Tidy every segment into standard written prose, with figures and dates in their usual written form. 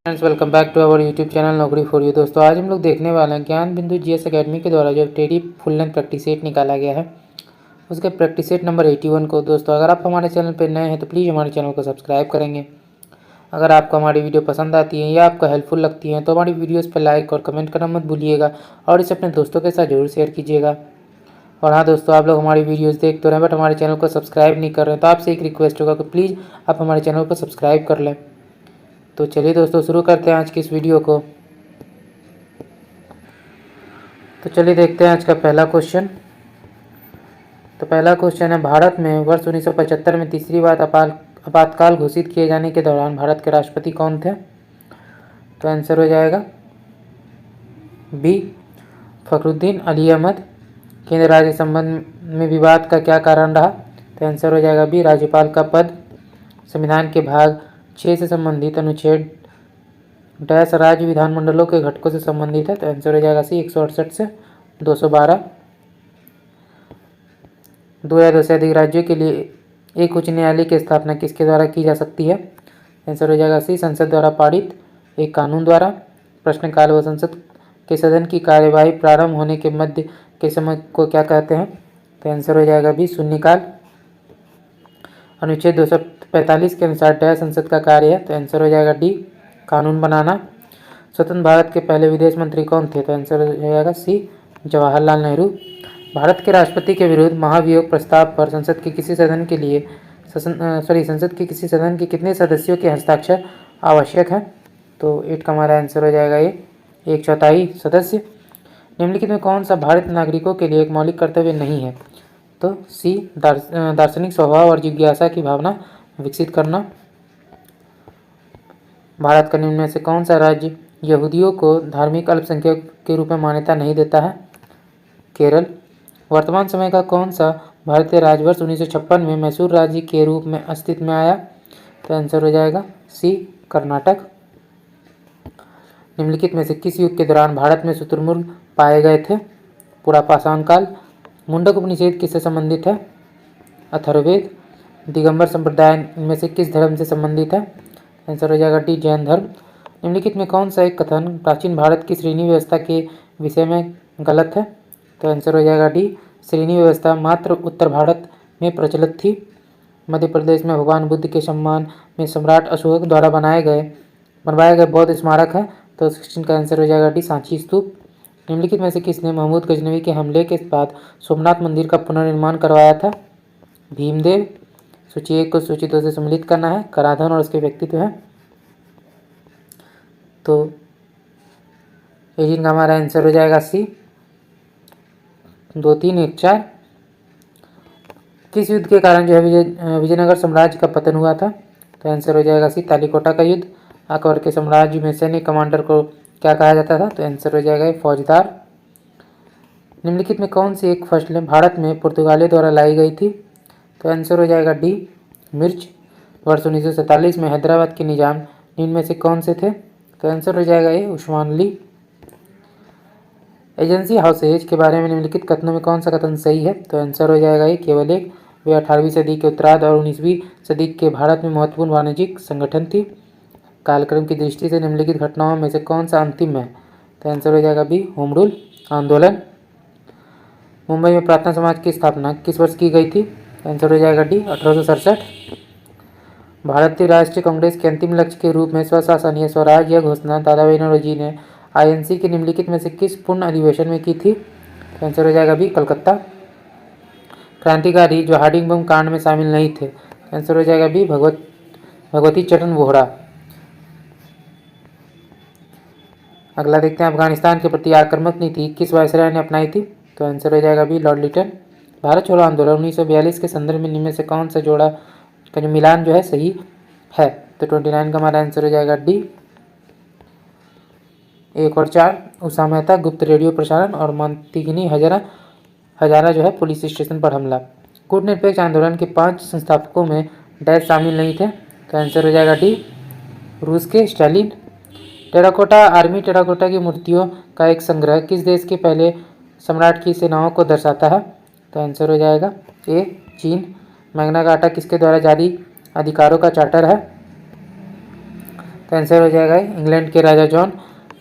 Friends, welcome back to our YouTube channel Naukri for you. दोस्तों, आज हम लोग देखने वाले हैं ज्ञान बिंदु जीएस एकेडमी के द्वारा जो teddy full length practice set निकाला गया है, उसके प्रैक्टिस सेट नंबर 81 को। दोस्तों, अगर आप हमारे चैनल पर नए हैं तो प्लीज़ हमारे चैनल को सब्सक्राइब करेंगे। अगर आपको हमारी वीडियो पसंद आती है या आपको हेल्पफुल लगती है तो हमारी वीडियोज़ पर लाइक और कमेंट करना मत भूलिएगा और इसे अपने दोस्तों के साथ जरूर शेयर कीजिएगा। और हाँ दोस्तों, आप लोग हमारी वीडियोज़ देख तो रहे हैं बट हमारे चैनल को सब्सक्राइब नहीं कर रहे हैं, तो आपसे एक रिक्वेस्ट होगा कि प्लीज़ आप हमारे चैनल को सब्सक्राइब कर लें। तो चलिए दोस्तों, शुरू करते हैं आज की इस वीडियो को। तो चलिए देखते हैं आज का पहला क्वेश्चन। तो पहला क्वेश्चन है, भारत में वर्ष 1975 में तीसरी बार आपातकाल घोषित किए जाने के दौरान भारत के राष्ट्रपति कौन थे? तो आंसर हो जाएगा बी, फखरुद्दीन अली अहमद। केंद्र राज्य संबंध में विवाद का क्या कारण रहा? तो आंसर हो जाएगा बी, राज्यपाल का पद। संविधान के भाग 6 से संबंधित अनुच्छेद डैश राज्य विधानमंडलों के घटकों से संबंधित है। तो आंसर हो जाएगा सी, 168 से 212। 2 या 2 से अधिक राज्यों के लिए एक उच्च न्यायालय की स्थापना किसके द्वारा की जा सकती है? आंसर हो जाएगा सी, संसद द्वारा पारित एक कानून द्वारा। प्रश्नकाल व संसद के सदन की कार्यवाही प्रारंभ होने के मध्य के समय को क्या कहते हैं? तो आंसर हो जाएगा बी, शून्यकाल। अनुच्छेद 245 के अनुसार डैश संसद का कार्य है। तो आंसर हो जाएगा डी, कानून बनाना। स्वतंत्र भारत के पहले विदेश मंत्री कौन थे? तो आंसर हो जाएगा सी, जवाहरलाल नेहरू। भारत के राष्ट्रपति के विरुद्ध महाभियोग प्रस्ताव पर संसद के किसी सदन के कितने सदस्यों के हस्ताक्षर आवश्यक है? तो 8 का हमारा आंसर हो जाएगा ये, 1/4 सदस्य। निम्नलिखित में कौन सा भारतीय नागरिकों के लिए एक मौलिक कर्तव्य नहीं है? तो सी, दार्शनिक स्वभाव और जिज्ञासा की भावना विकसित करना। भारत का निम्न में से कौन सा राज्य यहूदियों को धार्मिक अल्पसंख्यक के रूप में मान्यता नहीं देता है? केरल। वर्तमान समय का कौन सा भारतीय राज्य वर्ष 1956 में मैसूर राज्य के रूप में अस्तित्व में आया? तो आंसर हो जाएगा सी, कर्नाटक। निम्नलिखित में से किस युग के दौरान भारत में शुतुरमुर्ग पाए गए थे? पुरापाषाण काल। मुंडक उपनिषद किससे संबंधित है? अथर्ववेद। दिगंबर संप्रदाय में से किस धर्म से संबंधित है? आंसर हो जाएगा डी, जैन धर्म। निम्नलिखित में कौन सा एक कथन प्राचीन भारत की श्रेणी व्यवस्था के विषय में गलत है? तो आंसर हो जाएगा डी, श्रेणी व्यवस्था मात्र उत्तर भारत में प्रचलित थी। मध्य प्रदेश में भगवान बुद्ध के सम्मान में सम्राट अशोक द्वारा बनवाए गए बौद्ध स्मारक है। तो 16 का आंसर हो जाएगा डी, सांची स्तूप। निम्नलिखित में से किसने महमूद गजनवी के हमले के बाद सोमनाथ मंदिर का पुनर्निर्माण करवाया था? भीमदेव। सूची 1 को सूची 2 से सम्मिलित करना है। कराधान और उसके व्यक्तित्व है। तो 18 का हमारा आंसर हो जाएगा सी, 2, 3, 1, 4। किस युद्ध के कारण जो है विजयनगर साम्राज्य का पतन हुआ था? तो आंसर हो जाएगा सी, तालीकोटा का युद्ध। अकबर के साम्राज्य में सैन्य कमांडर को क्या कहा जाता था? तो आंसर हो जाएगा फौजदार। निम्नलिखित में कौन सी एक फसल भारत में पुर्तगालियों द्वारा लाई गई थी? तो आंसर हो जाएगा डी, मिर्च। वर्ष 1947 में हैदराबाद के निजाम निम्न में से कौन से थे? तो आंसर हो जाएगा ए, उस्मान अली। एजेंसी हाउसेज के बारे में निम्नलिखित कथनों में कौन सा कथन सही है? तो आंसर हो जाएगा ये, केवल एक। वे 18वीं सदी के उत्तरार्ध और 19वीं सदी के भारत में महत्वपूर्ण वाणिज्यिक संगठन थी। कालक्रम की दृष्टि से निम्नलिखित घटनाओं में से कौन सा अंतिम है? तो आंसर हो जाएगा बी, होम रूल आंदोलन। मुंबई में प्रार्थना समाज की स्थापना किस वर्ष की गई थी? आंसर हो जाएगा डी, 1867। भारतीय राष्ट्रीय कांग्रेस के अंतिम लक्ष्य के रूप में स्वशासन या स्वराज यह घोषणा दादा भाई नौरोजी ने आईएनसी के निम्नलिखित में से किस पूर्ण अधिवेशन में की थी? तो आंसर हो जाएगा बी, कलकत्ता। क्रांतिकारी जो हार्डिंग बम कांड में शामिल नहीं थे? आंसर हो जाएगा बी, भगवती चरण वोहरा। अगला देखते हैं, अफगानिस्तान के प्रति आक्रामक नीति किस वायसराय ने अपनाई थी? तो आंसर हो जाएगा बी, लॉर्ड लिटन। भारत छोड़ो आंदोलन 1942 के संदर्भ में निम्न में से कौन सा जोड़ा का जो मिलान जो है सही है? तो 29 का हमारा आंसर हो जाएगा डी, 1 और 4। उषा मेहता गुप्त रेडियो प्रसारण और मंतीगिनी हजारा जो है पुलिस स्टेशन पर हमला। कूटनिरपेक्ष आंदोलन के 5 संस्थापकों में डैश शामिल नहीं थे? तो आंसर हो जाएगा डी, रूस के स्टालिन। टेराकोटा आर्मी टेराकोटा की मूर्तियों का एक संग्रह किस देश के पहले सम्राट की सेनाओं को दर्शाता है? तो आंसर हो जाएगा ए, चीन। मैग्ना कार्टा किसके द्वारा जारी अधिकारों का चार्टर है? तो आंसर हो जाएगा इंग्लैंड के राजा जॉन।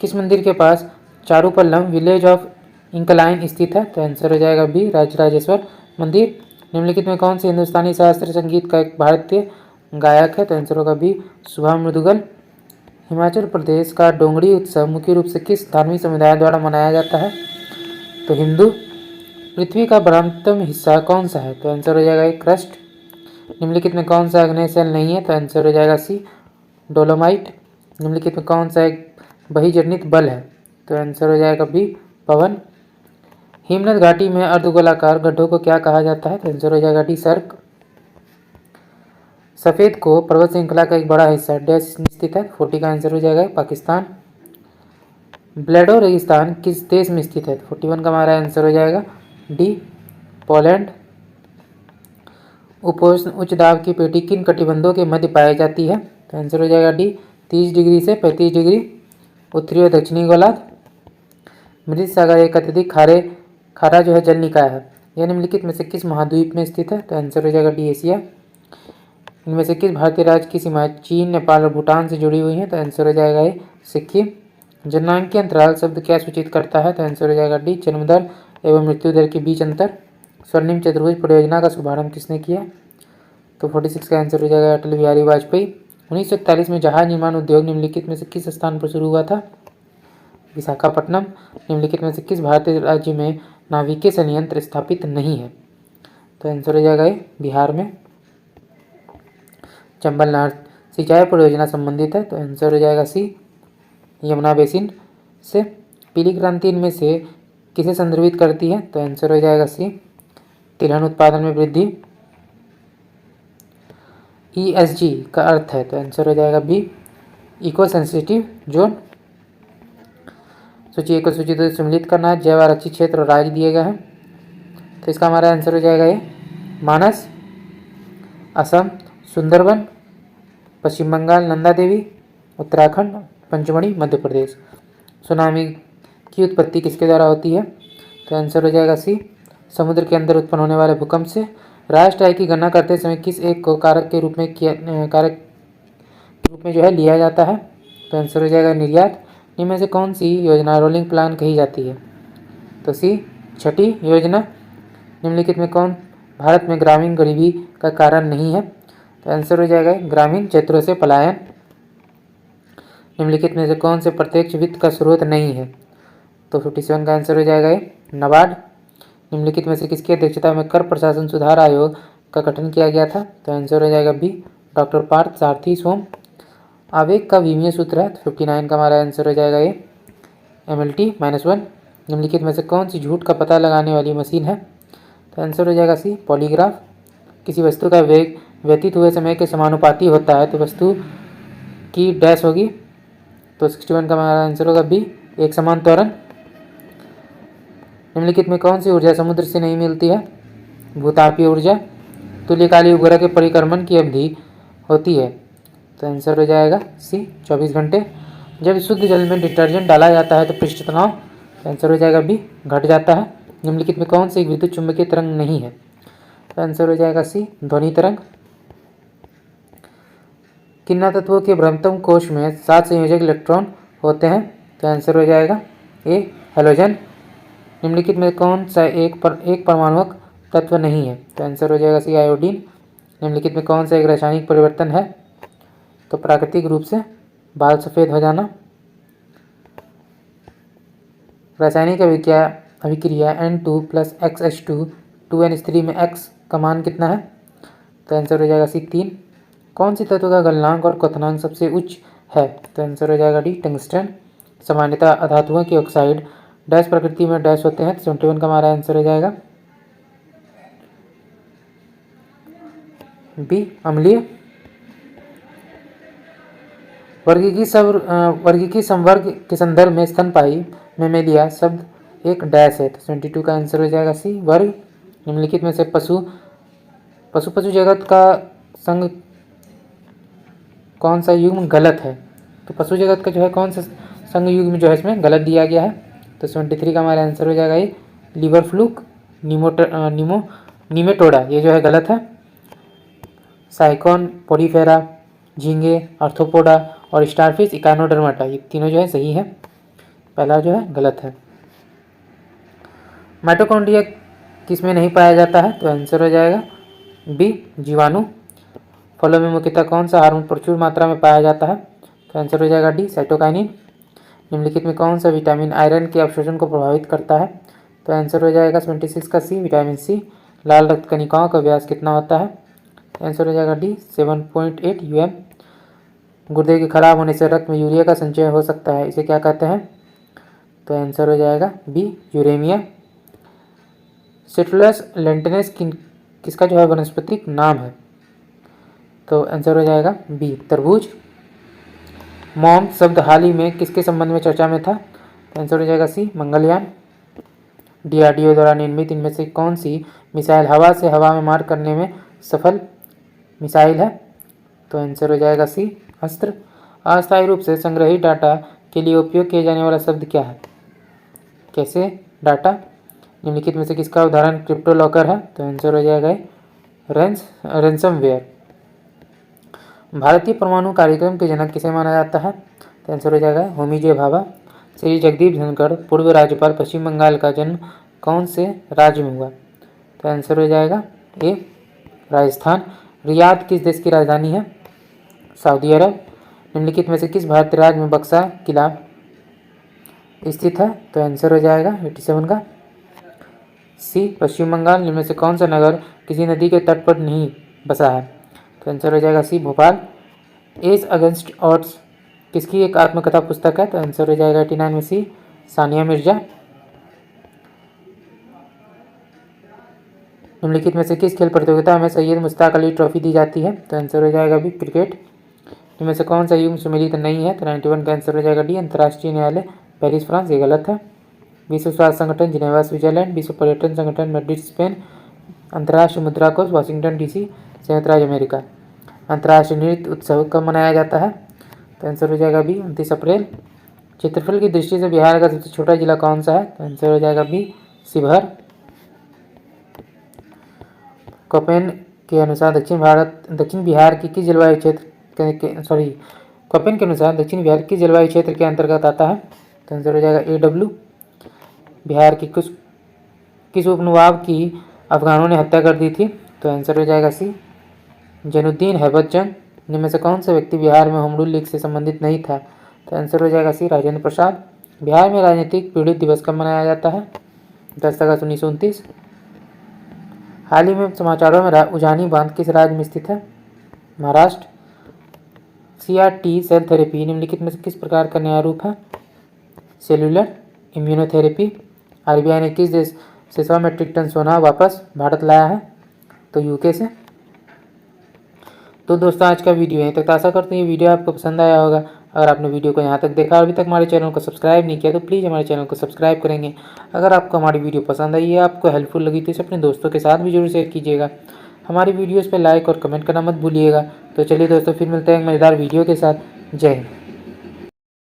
किस मंदिर के पास चारूपल्लम विलेज ऑफ इंकलाइन स्थित है? तो आंसर हो जाएगा बी, राजराजेश्वर मंदिर। निम्नलिखित में कौन से हिंदुस्तानी शास्त्रीय संगीत का एक भारतीय गायक है? तो आंसर होगा बी, सुभाष मुदगल। हिमाचल प्रदेश का डोंगरी उत्सव मुख्य रूप से किस धार्मिक समुदाय द्वारा मनाया जाता है? तो हिंदू। पृथ्वी का बृहत्तम हिस्सा कौन सा है? तो आंसर हो जाएगा क्रस्ट। निम्नलिखित में कौन सा आग्नेय शेल नहीं है? तो आंसर हो जाएगा सी, डोलोमाइट। निम्नलिखित में कौन सा एक बहिर्जनित बल है? तो आंसर हो जाएगा बी, पवन। हिमनद घाटी में अर्धगोलाकार गड्ढों को क्या कहा जाता है? तो आंसर हो जाएगा डी, सर्क। सफ़ेद को पर्वत श्रृंखला का एक बड़ा हिस्सा डैश स्थित है? 40 का आंसर हो जाएगा पाकिस्तान। ब्लेडो रेगिस्तान किस देश में स्थित है? 41 का हमारा आंसर हो जाएगा डी, पोलैंड। उपोष्ण उच्च दाब की पेटी किन कटिबंधों के मध्य पाई जाती है? तो आंसर हो जाएगा डी, 30 डिग्री से 35 डिग्री उत्तरी और दक्षिणी गोलार्ध। मृत सागर एक अत्यधिक खारा जो है जल निकाय है, यह निम्नलिखित में से किस महाद्वीप में स्थित है? तो आंसर हो जाएगा डी, एशिया। इनमें से किस भारतीय राज्य की सीमाएं चीन, नेपाल और भूटान से जुड़ी हुई हैं? तो आंसर हो जाएगा ये, सिक्किम। जननांकीय अंतराल शब्द क्या सूचित करता है? तो आंसर हो जाएगा डी, जन्म दर एवं मृत्यु दर के बीच अंतर। स्वर्णिम चतुर्भुज परियोजना का शुभारंभ किसने किया? तो 46 का आंसर हो जाएगा अटल बिहारी वाजपेयी। 1941 में जहाज निर्माण उद्योग निम्नलिखित में से किस स्थान पर शुरू हुआ था? विशाखापट्टनम। निम्नलिखित में से किस भारतीय राज्य में नाभिकीय संयंत्र स्थापित नहीं है? तो आंसर हो जाएगा ये, बिहार में। चंबल नहर सिंचाई परियोजना संबंधित है? तो आंसर हो जाएगा सी, यमुना बेसिन से। पीली क्रांति इनमें से किसे संदर्भित करती है? तो आंसर हो जाएगा सी, तिलहन उत्पादन में वृद्धि। ESG का अर्थ है? तो आंसर हो जाएगा बी, इको सेंसिटिव जोन। सूची को सूची दो सम्मिलित करना है, जैव आरक्षित क्षेत्र और राज्य दिए गए हैं। तो इसका हमारा आंसर हो जाएगा ये, मानस, असम सुंदरबन, पश्चिम बंगाल नंदा देवी, उत्तराखंड पंचमढ़ी, मध्य प्रदेश। सुनामी की उत्पत्ति किसके द्वारा होती है? तो आंसर हो जाएगा सी, समुद्र के अंदर उत्पन्न होने वाले भूकंप से। राष्ट्र आय की गणना करते समय किस एक को कारक के रूप में जो है लिया जाता है? तो आंसर हो जाएगा निर्यात। इनमें से कौन सी योजना रोलिंग प्लान कही जाती है? तो सी, छठी योजना। निम्नलिखित में कौन भारत में ग्रामीण गरीबी का कारण नहीं है? तो आंसर हो जाएगा ग्रामीण क्षेत्रों से पलायन। निम्नलिखित में से कौन से प्रत्यक्ष वित्त का स्रोत नहीं है? तो 57 का आंसर हो जाएगा नाबार्ड। निम्नलिखित में से किसकी अध्यक्षता में कर प्रशासन सुधार आयोग का गठन किया गया था? तो आंसर हो जाएगा बी, डॉक्टर पार्थ सारथी सोम। आवेग का विमीय सूत्र है? 59 का हमारा आंसर हो जाएगा ये, MLT-1। निम्नलिखित में से कौन सी झूठ का पता लगाने वाली मशीन है? तो आंसर हो जाएगा सी, पॉलीग्राफ। किसी वस्तु का वेग व्यतीत हुए समय के समानुपाती होता है तो वस्तु की डैश होगी? तो 61 का हमारा आंसर होगा बी, एक समान त्वरण। निम्नलिखित में कौन सी ऊर्जा समुद्र से नहीं मिलती है? भूतापीय ऊर्जा। तुल्यकालिक उपग्रह के परिक्रमण की अवधि होती है? तो आंसर हो जाएगा सी, 24 घंटे। जब शुद्ध जल में डिटर्जेंट डाला जाता है तो पृष्ठ तनाव, तो आंसर हो जाएगा बी, घट जाता है। निम्नलिखित में कौन सी विद्युत चुंबकीय तरंग नहीं है? तो आंसर हो जाएगा सी, ध्वनि तरंग। किन्ना तत्वों के ब्रह्मतम कोश में 7 संयोजक इलेक्ट्रॉन होते हैं? तो आंसर हो जाएगा ए, हैलोजन। निम्नलिखित में कौन सा एक परमाणुक तत्व नहीं है? तो आंसर हो जाएगा सी, आयोडीन। निम्नलिखित में कौन सा एक रासायनिक परिवर्तन है? तो प्राकृतिक रूप से बाल सफ़ेद हो जाना। रासायनिक अभिक्रिया N2 + XH2 2NH3 में X का मान कितना है? तो आंसर हो जाएगा सी, 3। कौन सी तत्व का गलनांक और क्वथनांक सबसे उच्च है? तो आंसर हो जाएगा डी, टंगस्टन। सामान्यतः अधातुओं के ऑक्साइड डैश प्रकृति में डैश होते हैं? 71 का हमारा आंसर हो जाएगा बी, अम्लीय। वर्गीकी संवर्ग के संदर्भ में स्तनपायी मेमेलिया शब्द एक डैश है? तो 72 का आंसर हो जाएगा सी, वर्ग। निम्नलिखित में से पशु जगत का संघ कौन सा युग्म गलत है? तो पशु जगत का जो है कौन सा संघ युग्म जो है इसमें गलत दिया गया है? तो 73 का हमारा आंसर हो जाएगा ये, लीवर फ्लूक निमेटोडा, ये जो है गलत है। साइकॉन, पोडीफेरा, झींगे, आर्थ्रोपोडा और स्टारफिश इकानोडर्माटा, ये तीनों जो है सही है, पहला जो है गलत है। माइटोकॉन्ड्रिया किस में नहीं पाया जाता है, तो आंसर हो जाएगा बी जीवाणु। फलों में मुख्यतः कौन सा हार्मोन प्रचुर मात्रा में पाया जाता है, तो आंसर हो जाएगा डी साइटोकाइनिन। निम्नलिखित में कौन सा विटामिन आयरन के अवशोषण को प्रभावित करता है, तो आंसर हो जाएगा 76 का सी विटामिन सी। लाल रक्त कणिकाओं का व्यास कितना होता है, आंसर हो जाएगा डी 7.8 UM। गुर्दे के खराब होने से रक्त में यूरिया का संचय हो सकता है, इसे क्या कहते हैं, तो आंसर हो जाएगा बी यूरेमिया। सिट्रुलस लेंटिनेस किसका जो है वनस्पतिक नाम है, तो आंसर हो जाएगा बी तरबूज। मॉम शब्द हाल ही में किसके संबंध में चर्चा में था, तो आंसर हो जाएगा सी मंगलयान। DRDO द्वारा निर्मित इनमें से कौन सी मिसाइल हवा से हवा में मार करने में सफल मिसाइल है, तो आंसर हो जाएगा सी अस्त्र। अस्थायी रूप से संग्रहित डाटा के लिए उपयोग किया जाने वाला शब्द क्या है, कैसे डाटा। निम्नलिखित में से किसका उदाहरण क्रिप्टो लॉकर है, तो आंसर हो जाएगा रैंसमवेयर। भारतीय परमाणु कार्यक्रम के जनक किसे माना जाता है, तो आंसर हो जाएगा होमी जे भाभा। श्री जगदीप धनखड़ पूर्व राज्यपाल पश्चिम बंगाल का जन्म कौन से राज्य में हुआ, तो आंसर हो जाएगा ए राजस्थान। रियाद किस देश की राजधानी है, सऊदी अरब। निम्नलिखित में से किस भारतीय राज्य में बक्सा किला स्थित है, तो आंसर हो जाएगा 87 का सी पश्चिम बंगाल। निम्न में से कौन सा नगर किसी नदी के तट पर नहीं बसा है, तो आंसर हो जाएगा सी भोपाल। एज अगेंस्ट ऑड्स किसकी एक आत्मकथा पुस्तक है, तो आंसर हो जाएगा 89 में सी सानिया मिर्जा। निम्नलिखित में से किस खेल प्रतियोगिता में सैयद मुश्ताक अली ट्रॉफी दी जाती है, तो आंसर हो जाएगा भी क्रिकेट। इनमें से कौन सा युग्म सुमेलित नहीं है, तो 91 का आंसर हो जाएगा डी अंतर्राष्ट्रीय न्यायालय पेरिस फ्रांस, ये गलत है। विश्व स्वास्थ्य संगठन जिनेवा स्विट्जरलैंड, विश्व पर्यटन संगठन मैड्रिड स्पेन, अंतर्राष्ट्रीय मुद्रा कोष वाशिंगटन DC संयुक्त राज्य अमेरिका। अंतर्राष्ट्रीय नृत्य उत्सव कब मनाया जाता है, तो आंसर हो जाएगा बी 29 अप्रैल। क्षेत्रफल की दृष्टि से बिहार का सबसे छोटा जिला कौन सा है, तो आंसर हो जाएगा बी शिवहर। कोपेन के अनुसार दक्षिण बिहार की किस जलवायु क्षेत्र कोपेन के अनुसार दक्षिण बिहार किस जलवायु क्षेत्र के अंतर्गत आता है, तो आंसर हो जाएगा AW। बिहार की किस उपनवाब की अफगानों ने हत्या कर दी थी, तो आंसर हो जाएगा सी जैनुद्दीन हैबत जंग। इनमें से कौन सा व्यक्ति बिहार में होम रूल लीग से संबंधित नहीं था, तो आंसर हो जाएगा सी राजेंद्र प्रसाद। बिहार में राजनीतिक पीड़ित दिवस कब मनाया जाता है, 10 अगस्त 1929। हाल ही में समाचारों में उजानी बांध किस राज्य में स्थित है, महाराष्ट्र। CRT सेल थेरेपी निम्नलिखित में से किस प्रकार का नया रूप है, सेल्यूलर इम्यूनोथेरेपी। RBI ने किस देश से 100 मेट्रिक टन सोना वापस भारत लाया है, तो UK से। तो दोस्तों आज का वीडियो यहीं तक, आशा करते हैं ये वीडियो आपको पसंद आया होगा। अगर आपने वीडियो को यहाँ तक देखा और अभी तक हमारे चैनल को सब्सक्राइब नहीं किया, तो प्लीज़ हमारे चैनल को सब्सक्राइब करेंगे। अगर आपको हमारी वीडियो पसंद आई है, आपको हेल्पफुल लगी, तो इसे अपने दोस्तों के साथ भी जरूर शेयर कीजिएगा। हमारी वीडियोज़ पर लाइक और कमेंट करना मत भूलिएगा। तो चलिए दोस्तों, फिर मिलते हैं एक मज़ेदार वीडियो के साथ। जय हिंद।